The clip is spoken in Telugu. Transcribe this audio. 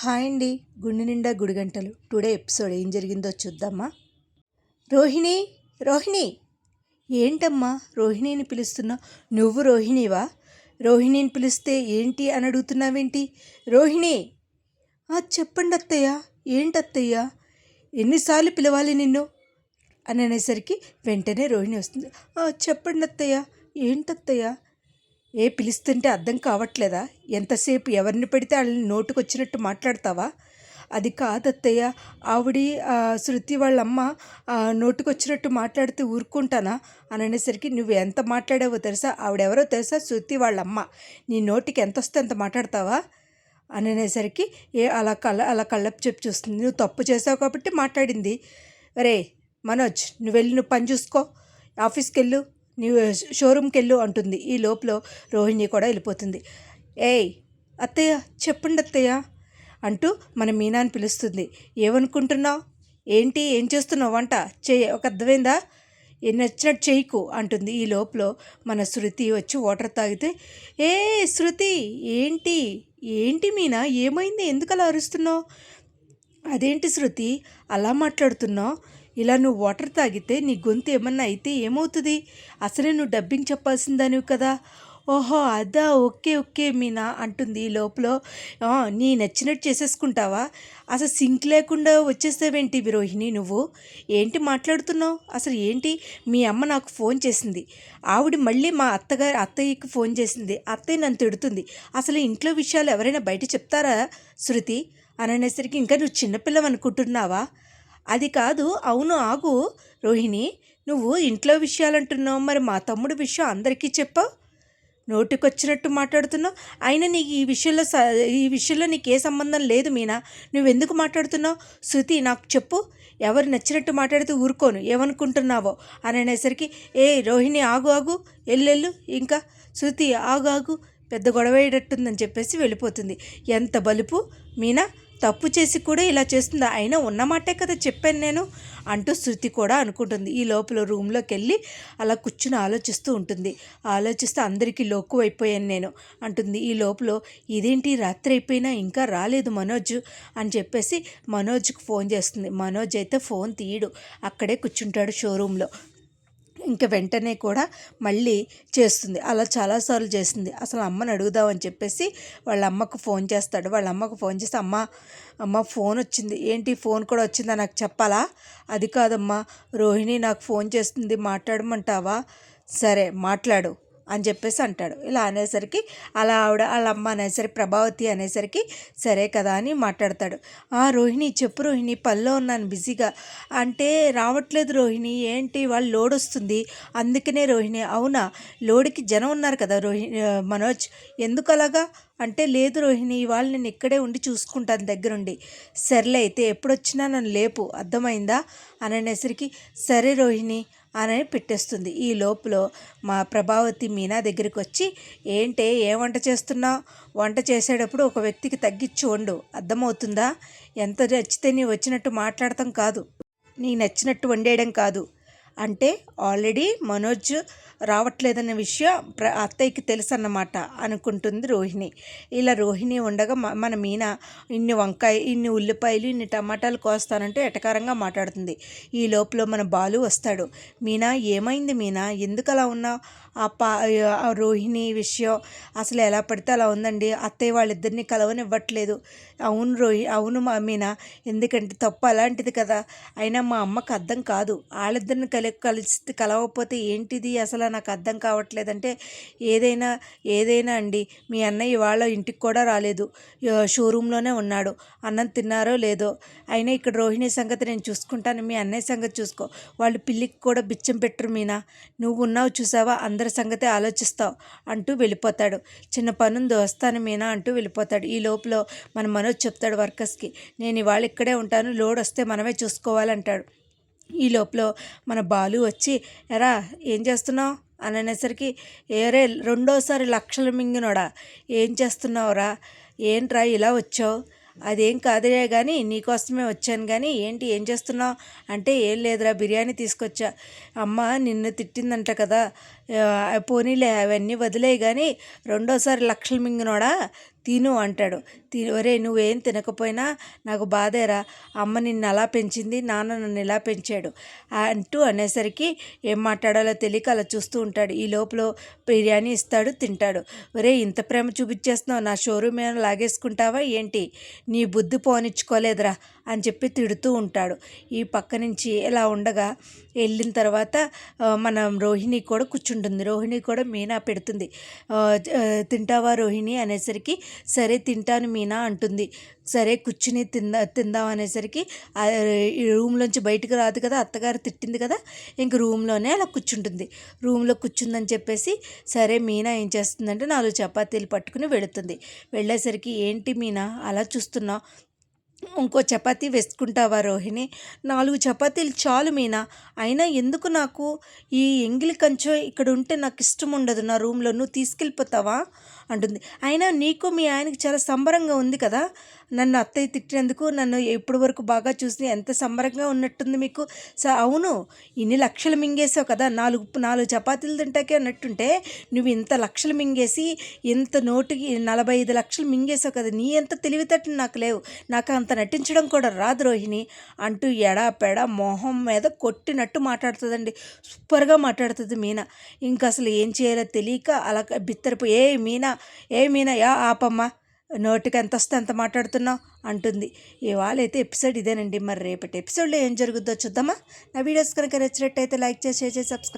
హాయ్ అండి. గుండె నిండా గుడిగంటలు టుడే ఎపిసోడ్ ఏం జరిగిందో చూద్దామా. రోహిణి, రోహిణి, ఏంటమ్మా రోహిణిని పిలుస్తున్నావు? నువ్వు రోహిణివా? రోహిణిని పిలిస్తే ఏంటి అని అడుగుతున్నావేంటి? రోహిణి, చెప్పండి అత్తయ్య. ఏంటత్తయ్య, ఎన్నిసార్లు పిలవాలి నిన్ను అని అనేసరికి వెంటనే రోహిణి వస్తుంది. చెప్పండి అత్తయ్య. ఏంటత్తయ్య? పిలుస్తుంటే అర్థం కావట్లేదా? ఎంతసేపు ఎవరిని పెడితే వాళ్ళని నోటుకొచ్చినట్టు మాట్లాడతావా? అది కాదత్తయ్య, ఆవిడి శృతి వాళ్ళమ్మ నోటుకొచ్చినట్టు మాట్లాడితే ఊరుకుంటానా అని అనేసరికి, నువ్వు ఎంత మాట్లాడావో తెలుసా? ఆవిడెవరో తెలుసా? శృతి వాళ్ళమ్మ. నీ నోటికి ఎంత వస్తే అంత మాట్లాడతావా అని అనేసరికి అలా కళ్ళపు చెప్పి చూస్తుంది. నువ్వు తప్పు చేసావు కాబట్టి మాట్లాడింది. రే మనోజ్, నువ్వు పని చూసుకో, ఆఫీస్కి వెళ్ళు, నీవు షోరూమ్కి వెళ్ళు అంటుంది. ఈ లోపల రోహిణి కూడా వెళ్ళిపోతుంది. అత్తయ్య చెప్పండి అత్తయ్య అంటూ మన మీనాని పిలుస్తుంది. ఏమనుకుంటున్నావు? ఏం చేస్తున్నావు? వంట ఒక అర్థమైందా? నచ్చినట్టు చేయకు అంటుంది. ఈ లోపల మన శృతి వచ్చి వాటర్ తాగితే, శృతి, ఏంటి మీనా, ఏమైంది? ఎందుకు అలా అరుస్తున్నావు? అదేంటి శృతి అలా మాట్లాడుతున్నావు? ఇలా నువ్వు వాటర్ తాగితే నీ గొంతు ఏమన్నా అయితే ఏమవుతుంది? అసలే నువ్వు డబ్బింగ్ చెప్పాల్సిందానివి కదా. ఓహో అదా, ఓకే మీనా అంటుంది. ఈ లోపల నీ నచ్చినట్టు చేసేసుకుంటావా? అసలు సింక్ లేకుండా వచ్చేసావేంటి రోహిణి? నువ్వు ఏంటి మాట్లాడుతున్నావు? అసలు ఏంటి? మీ అమ్మ నాకు ఫోన్ చేసింది, ఆవిడ మళ్ళీ మా అత్తయ్యకి ఫోన్ చేసింది, అత్తయ్య నన్ను తిడుతుంది. అసలు ఇంట్లో విషయాలు ఎవరైనా బయట చెప్తారా శృతి అని అనేసరికి, ఇంకా నువ్వు చిన్నపిల్లవు అనుకుంటున్నావా? అది కాదు, అవును ఆగు రోహిణి, నువ్వు ఇంట్లో విషయాలు అంటున్నావు, మరి మా తమ్ముడి విషయం అందరికీ చెప్పావు, నోటికొచ్చినట్టు మాట్లాడుతున్నావు. అయినా నీకు ఈ విషయంలో నీకు ఏ సంబంధం లేదు మీనా, నువ్వెందుకు మాట్లాడుతున్నావు? శృతి నాకు చెప్పు, ఎవరు నచ్చినట్టు మాట్లాడితే ఊరుకోను, ఏమనుకుంటున్నావో అని అనేసరికి, రోహిణి ఆగు, ఎల్లెళ్ళు, ఇంకా శృతి ఆగు, పెద్ద గొడవేటట్టుందని చెప్పేసి వెళ్ళిపోతుంది. ఎంత బలుపు మీనా, తప్పు చేసి కూడా ఇలా చేస్తుందా? అయినా ఉన్నమాటే కదా చెప్పాను నేను అంటూ శృతి కూడా అనుకుంటుంది. ఈ లోపల రూమ్లోకి వెళ్ళి అలా కూర్చుని ఆలోచిస్తూ ఉంటుంది. ఆలోచిస్తూ అందరికీ లోకు అయిపోయాను నేను అంటుంది. ఈ లోపల ఇదేంటి రాత్రి అయిపోయినా ఇంకా రాలేదు మనోజ్ అని చెప్పేసి మనోజ్కి ఫోన్ చేస్తుంది. మనోజ్ అయితే ఫోన్ తీయడు, అక్కడే కూర్చుంటాడు షోరూంలో. ఇంకా వెంటనే కూడా మళ్ళీ చేస్తుంది. అలా చాలాసార్లు చేస్తుంది. అసలు అమ్మని అడుగుదామని చెప్పేసి వాళ్ళ అమ్మకు ఫోన్ చేస్తాడు. వాళ్ళ అమ్మకు ఫోన్ చేసి, అమ్మ ఫోన్ వచ్చింది. ఏంటి ఫోన్ కూడా వచ్చిందా, నాకు చెప్పాలా? అది కాదమ్మా, రోహిణి నాకు ఫోన్ చేస్తుంది, మాట్లాడమంటావా? సరే మాట్లాడు అని చెప్పేసి అంటాడు. ఇలా అనేసరికి వాళ్ళ అమ్మ అనేసరికి, ప్రభావతి అనేసరికి సరే కదా అని మాట్లాడతాడు. రోహిణి చెప్పు రోహిణి, పనిలో ఉన్నాను బిజీగా అంటే, రావట్లేదు రోహిణి, ఏంటి వాళ్ళు లోడ్ వస్తుంది అందుకనే రోహిణి. అవునా, లోడ్కి జనం ఉన్నారు కదా మనోజ్, ఎందుకు అలాగా అంటే, లేదు రోహిణి ఇవాళ నేను ఇక్కడే ఉండి చూసుకుంటాను దగ్గరుండి. సర్లే అయితే ఎప్పుడొచ్చినా నన్ను లేపు, అర్థమైందా అని అనేసరికి, సరే రోహిణి అని పెట్టేస్తుంది. ఈ లోపల మా ప్రభావతి మీనా దగ్గరికి వచ్చి, ఏం వంట చేస్తున్నావు? వంట చేసేటప్పుడు ఒక వ్యక్తికి తగ్గించి వండు, అర్థమవుతుందా? ఎంత నచ్చితే నీ వచ్చినట్టు మాట్లాడటం కాదు, నీ నచ్చినట్టు వండేయడం కాదు అంటే, ఆల్రెడీ మనోజ్ రావట్లేదన్న విషయం అత్తయ్యకి తెలుసు అన్నమాట అనుకుంటుంది రోహిణి. ఇలా రోహిణి ఉండగా మన మీనా ఇన్ని వంకాయ, ఇన్ని ఉల్లిపాయలు, ఇన్ని టమాటాలు కోస్తానంటే ఎటకారంగా మాట్లాడుతుంది. ఈ లోపల మన బాలు వస్తాడు. మీనా ఏమైంది మీనా, ఎందుకు అలా ఉన్నావు? ఆ రోహిణి విషయం అసలు ఎలా పడితే అలా ఉందండి, అత్తయ్య వాళ్ళిద్దరినీ కలవనివ్వట్లేదు. అవును మా మీనా, ఎందుకంటే తప్పు అలాంటిది కదా, అయినా మా అమ్మకు అర్థం కాదు, వాళ్ళిద్దరిని కలిసి కలవకపోతే ఏంటిది అసలు నాకు అర్థం కావట్లేదంటే, ఏదైనా అండి, మీ అన్నయ్య వాళ్ళ ఇంటికి కూడా రాలేదు, షోరూంలోనే ఉన్నాడు, అన్నం తిన్నారో లేదో, అయినా ఇక్కడ రోహిణి సంగతి నేను చూసుకుంటాను, మీ అన్నయ్య సంగతి చూసుకో, వాళ్ళు పిల్లికి కూడా బిచ్చం పెట్టరు మీనా, నువ్వు ఉన్నావు చూసావా, అందరి సంగతే ఆలోచిస్తావు అంటూ వెళ్ళిపోతాడు. చిన్న పనుంది వస్తాను మీనా అంటూ వెళ్ళిపోతాడు. ఈ లోపల మన మనోజ్ చెప్తాడు వర్కర్స్కి, నేను ఇవాళ ఇక్కడే ఉంటాను, లోడ్ వస్తే మనమే చూసుకోవాలంటాడు. ఈ లోపల మన బాలు వచ్చి, ఎరా ఏం చేస్తున్నావు అని అనేసరికి, రెండోసారి లక్షలు మింగినోడా ఏం చేస్తున్నావురా, ఏంట్రా ఇలా వచ్చావు? అదేం కాదులే కానీ నీకోసమే వచ్చాను కానీ, ఏం చేస్తున్నావు అంటే, ఏం లేదురా బిర్యానీ తీసుకొచ్చా, అమ్మ నిన్ను తిట్టిందంట కదా, పోనీలే అవన్నీ వదిలేయి కానీ రెండోసారి లక్షలు మింగినోడా తిను అంటాడు. ఒరేయ్ నువ్వేం తినకపోయినా నాకు బాధేరా, అమ్మ నిన్ను అలా పెంచింది, నాన్న నన్ను ఇలా పెంచాడు అంటూ అనేసరికి ఏం మాట్లాడాలో తెలియక అలా చూస్తూ ఉంటాడు. ఈ లోపల బిర్యానీ ఇస్తాడు, తింటాడు. ఒరేయ్ ఇంత ప్రేమ చూపించేస్తున్నావు, నా షోరూమ్ ఏమైనా లాగేసుకుంటావా ఏంటి, నీ బుద్ధి పోనిచ్చుకోలేదురా అని చెప్పి తిడుతూ ఉంటాడు. ఈ పక్క నుంచి ఇలా ఉండగా వెళ్ళిన తర్వాత మనం రోహిణి కూడా కూర్చుంటుంది. రోహిణి కూడా మీనా పెడుతుంది. తింటావా రోహిణి అనేసరికి సరే తింటాను మీనా అంటుంది. సరే కూర్చుని తిందాం అనేసరికి ఈ రూమ్లోంచి బయటకు రాదు కదా, అత్తగారు తిట్టింది కదా, ఇంక రూమ్లోనే అలా కూర్చుంటుంది. రూమ్లో కూర్చుందని చెప్పేసి సరే మీనా ఏం చేస్తుందంటే 4 చపాతీలు పట్టుకుని వెళుతుంది. వెళ్ళేసరికి ఏంటి మీనా అలా చూస్తున్నావు, ఇంకో చపాతీ వేసుకుంటావా రోహిణి, 4 చపాతీలు చాలు మీనా, అయినా ఎందుకు నాకు ఈ ఎంగిలి కంచం ఇక్కడ ఉంటే నాకు ఇష్టం ఉండదు, నా రూమ్లో నువ్వు తీసుకెళ్ళిపోతావా అంటుంది. అయినా నీకు మీ ఆయనకి చాలా సంబరంగా ఉంది కదా, నన్ను అత్తయ్య తిట్టినందుకు నన్ను ఇప్పటి వరకు బాగా చూసి ఎంత సంబరంగా ఉన్నట్టుంది మీకు. అవును, ఇన్ని లక్షలు మింగేసావు కదా, 4 చపాతీలు తింటాకే అన్నట్టుంటే నువ్వు ఇంత లక్షలు మింగేసి ఇంత నోటికి 45 లక్షలు మింగేసావు కదా, నీ ఎంత తెలివితేటలు నాకు లేవు, నాకు అంత నటించడం కూడా రాదు రోహిణి అంటూ ఎడాపెడ మొహం మీద కొట్టినట్టు మాట్లాడుతుందండి. సూపర్గా మాట్లాడుతుంది మీనా. ఇంకా అసలు ఏం చేయాలో తెలియక అలా బిత్తరపోయి ఏ మీనా యా ఆపమ్మా, నోటికి ఎంత వస్తే అంత మాట్లాడుతున్నావు అంటుంది. ఇవాళ అయితే ఎపిసోడ్ ఇదేనండి. మరి రేపటి ఎపిసోడ్లో ఏం జరుగుద్దో చూద్దామా. నా వీడియోస్ కనుక నచ్చినట్టయితే లైక్ చేసి షేర్ చేసి సబ్స్క్రైబ్